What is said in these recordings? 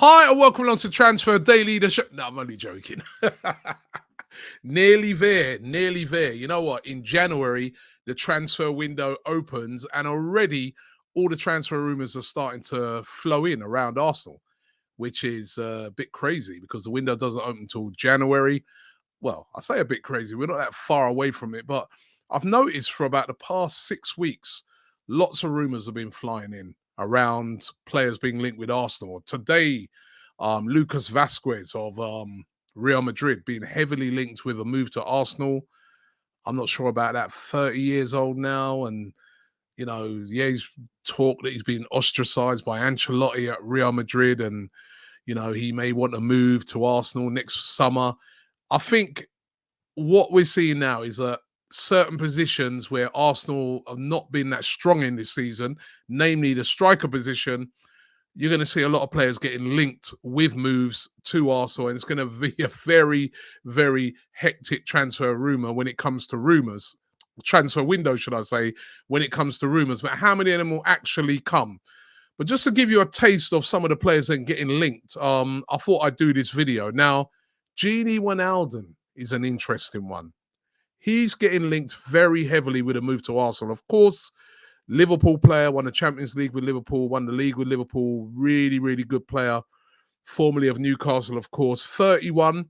Hi and welcome along to Transfer Daily, the show. No, I'm only joking. Nearly there, nearly there. You know what? In January, the transfer window opens and already all the transfer rumours are starting to flow in around Arsenal, which is a bit crazy because the window doesn't open until January. Well, I say a bit crazy. We're not that far away from it, but I've noticed for about the past 6 weeks, lots of rumours have been flying in around players being linked with Arsenal. Today, Lucas Vasquez of Real Madrid being heavily linked with a move to Arsenal. I'm not sure about that. 30 years old now, and yeah, he's talked that he's been ostracised by Ancelotti at Real Madrid, and he may want to move to Arsenal next summer. I think what we're seeing now is that certain positions where Arsenal have not been that strong in this season, namely the striker position, you're going to see a lot of players getting linked with moves to Arsenal, and it's going to be a very, very hectic transfer rumor when it comes to rumors. Transfer window, should I say, when it comes to rumors, but how many of them will actually come? But just to give you a taste of some of the players that are getting linked, I thought I'd do this video. Now, Wijnaldum is an interesting one. He's getting linked very heavily with a move to Arsenal. Of course, Liverpool player, won the Champions League with Liverpool, won the league with Liverpool, really, really good player, formerly of Newcastle, of course. 31,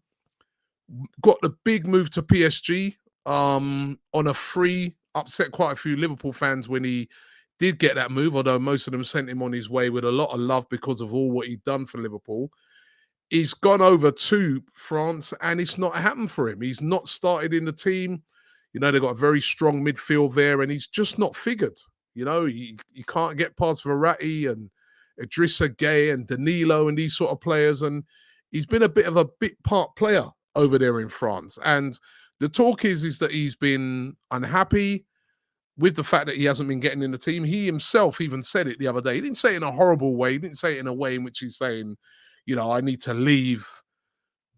got the big move to PSG on a free, upset quite a few Liverpool fans when he did get that move, although most of them sent him on his way with a lot of love because of all what he'd done for Liverpool. He's gone over to France and it's not happened for him. He's not started in the team. They've got a very strong midfield there and he's just not figured. You can't get past Verratti and Idrissa Gueye and Danilo and these sort of players. And he's been a bit of a bit part player over there in France. And the talk is that he's been unhappy with the fact that he hasn't been getting in the team. He himself even said it the other day. He didn't say it in a horrible way. He didn't say it in a way in which he's saying, I need to leave.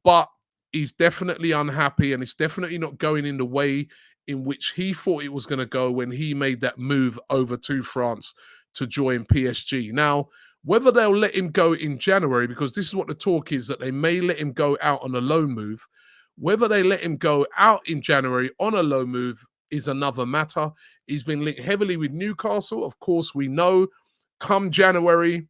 But he's definitely unhappy and it's definitely not going in the way in which he thought it was going to go when he made that move over to France to join PSG. Now, whether they'll let him go in January, because this is what the talk is, that they may let him go out on a loan move. Whether they let him go out in January on a loan move is another matter. He's been linked heavily with Newcastle. Of course, we know come January,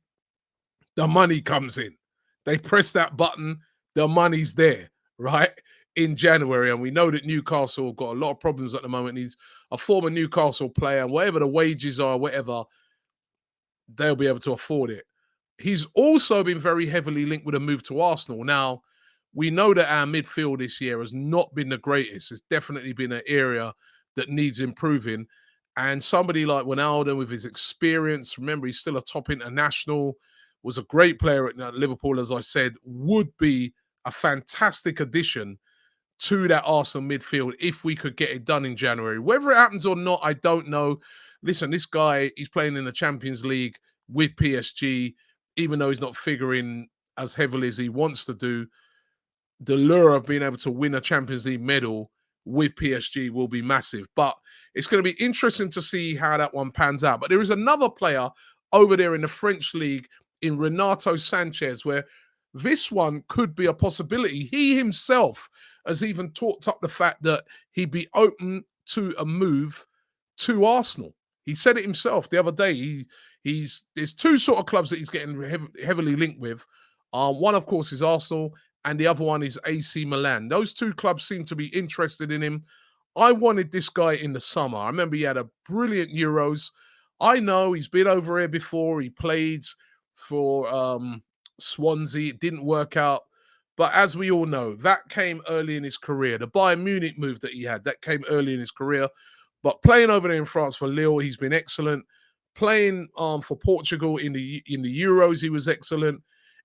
the money comes in. They press that button, the money's there, right? In January. And we know that Newcastle got a lot of problems at the moment. He's a former Newcastle player, and whatever the wages are, whatever, they'll be able to afford it. He's also been very heavily linked with a move to Arsenal. Now, we know that our midfield this year has not been the greatest. It's definitely been an area that needs improving. And somebody like Wijnaldum with his experience, remember, he's still a top international, was a great player at Liverpool, as I said, would be a fantastic addition to that Arsenal midfield if we could get it done in January. Whether it happens or not, I don't know. Listen, this guy, he's playing in the Champions League with PSG, even though he's not figuring as heavily as he wants to do. The lure of being able to win a Champions League medal with PSG will be massive. But it's going to be interesting to see how that one pans out. But there is another player over there in the French league in Renato Sanches, where this one could be a possibility. He himself has even talked up the fact that he'd be open to a move to Arsenal. He said it himself the other day. There's two sort of clubs that he's getting heavily linked with. One, of course, is Arsenal, and the other one is AC Milan. Those two clubs seem to be interested in him. I wanted this guy in the summer. I remember he had a brilliant Euros. I know he's been over here before. He played for Swansea. It didn't work out. But as we all know, that came early in his career. The Bayern Munich move that he had, that came early in his career. But playing over there in France for Lille, he's been excellent. Playing for Portugal in the Euros, he was excellent.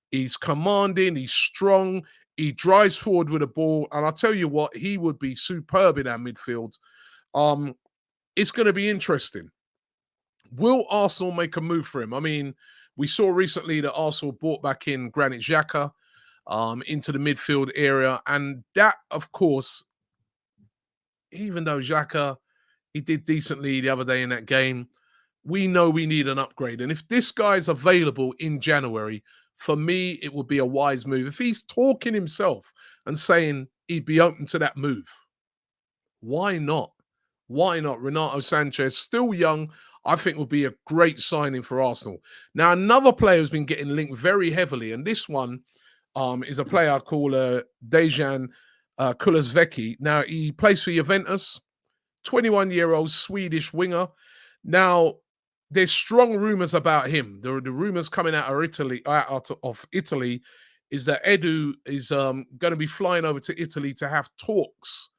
He's commanding, he's strong, he drives forward with a ball. And I'll tell you what, he would be superb in our midfield. It's going to be interesting. Will Arsenal make a move for him? I mean, we saw recently that Arsenal brought back in Granit Xhaka into the midfield area. And that, of course, even though Xhaka, he did decently the other day in that game, we know we need an upgrade. And if this guy's available in January, for me, it would be a wise move. If he's talking himself and saying he'd be open to that move, why not? Why not? Renato Sanches, still young, I think would be a great signing for Arsenal. Now, another player who's been getting linked very heavily, and this one is a player called Dejan Kulesvecki. Now, he plays for Juventus, 21-year-old Swedish winger. Now, there's strong rumors about him. The rumors coming out of Italy is that Edu is going to be flying over to Italy to have talks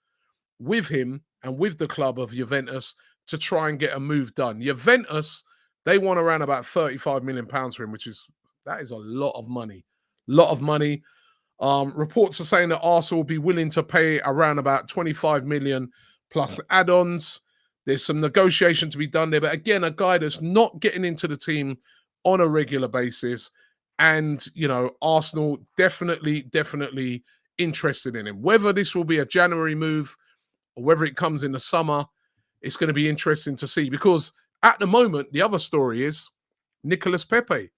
with him and with the club of Juventus to try and get a move done. Juventus, they want around about £35 million for him, that is a lot of money. Lot of money. Reports are saying that Arsenal will be willing to pay around about 25 million plus add-ons. There's some negotiation to be done there. But again, a guy that's not getting into the team on a regular basis. And, Arsenal definitely interested in him. Whether this will be a January move or whether it comes in the summer, it's going to be interesting to see. Because at the moment, the other story is Nicolas Pepe,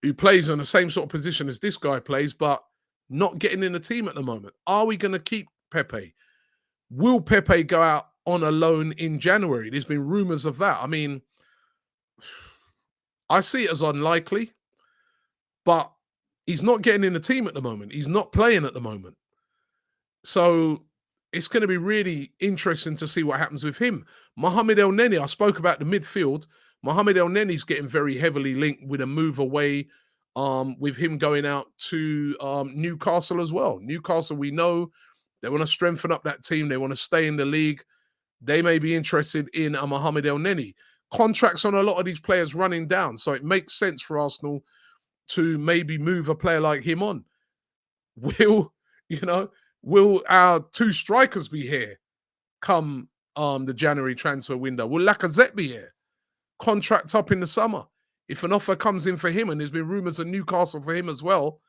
who plays on the same sort of position as this guy plays, but not getting in the team at the moment. Are we going to keep Pepe? Will Pepe go out on a loan in January? There's been rumors of that. I mean, I see it as unlikely, but he's not getting in the team at the moment. He's not playing at the moment. So it's going to be really interesting to see what happens with him. Mohamed El Neni, I spoke about the midfield. Mohamed El Neni's getting very heavily linked with a move away, with him going out to Newcastle as well. Newcastle, we know they want to strengthen up that team. They want to stay in the league. They may be interested in a Mohamed El Neni. Contracts on a lot of these players running down, so it makes sense for Arsenal to maybe move a player like him on. Will our two strikers be here come the January transfer window? Will Lacazette be here? Contract up in the summer. If an offer comes in for him, and there's been rumours of Newcastle for him as well,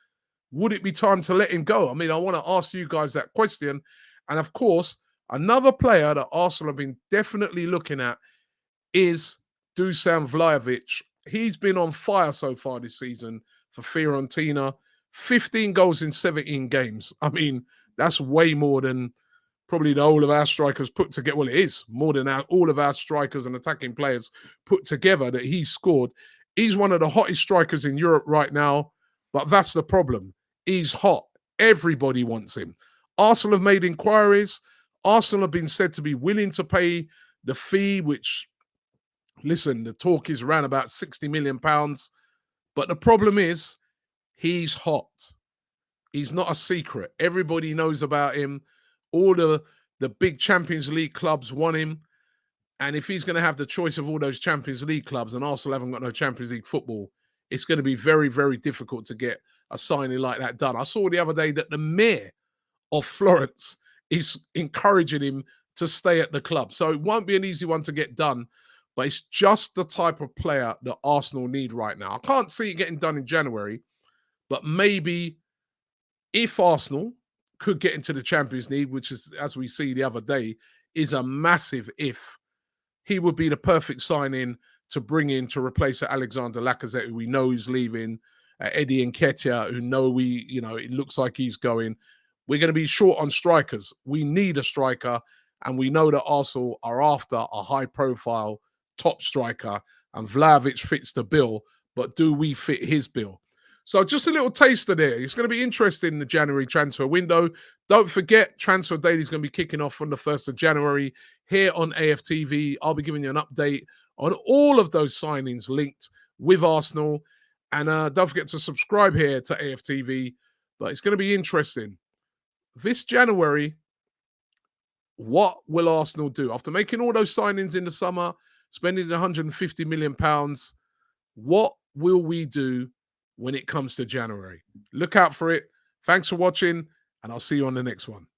would it be time to let him go? I mean, I want to ask you guys that question. And of course, another player that Arsenal have been definitely looking at is Dusan Vlahovic. He's been on fire so far this season for Fiorentina. 15 goals in 17 games. I mean, that's way more than probably the whole of our strikers put together. Well, it is more than all of our strikers and attacking players put together that he's scored. He's one of the hottest strikers in Europe right now, but that's the problem. He's hot. Everybody wants him. Arsenal have made inquiries. Arsenal have been said to be willing to pay the fee, which, listen, the talk is around about £60 million. But the problem is, he's hot. He's not a secret. Everybody knows about him. All the big Champions League clubs want him. And if he's going to have the choice of all those Champions League clubs, and Arsenal haven't got no Champions League football, it's going to be very, very difficult to get a signing like that done. I saw the other day that the mayor of Florence is encouraging him to stay at the club. So it won't be an easy one to get done, but it's just the type of player that Arsenal need right now. I can't see it getting done in January, but maybe if Arsenal could get into the Champions League, which is, as we see the other day, is a massive if, he would be the perfect signing to bring in to replace Alexander Lacazette, who we know is leaving, Eddie Nketiah, who it looks like he's going. We're going to be short on strikers. We need a striker, and we know that Arsenal are after a high-profile top striker, and Vlahovic fits the bill, but do we fit his bill? So just a little taster there. It's going to be interesting in the January transfer window. Don't forget, Transfer Daily is going to be kicking off on the 1st of January here on AFTV. I'll be giving you an update on all of those signings linked with Arsenal. And don't forget to subscribe here to AFTV. But it's going to be interesting. This January, what will Arsenal do? After making all those signings in the summer, spending £150 million, what will we do when it comes to January? Look out for it. Thanks for watching, and I'll see you on the next one.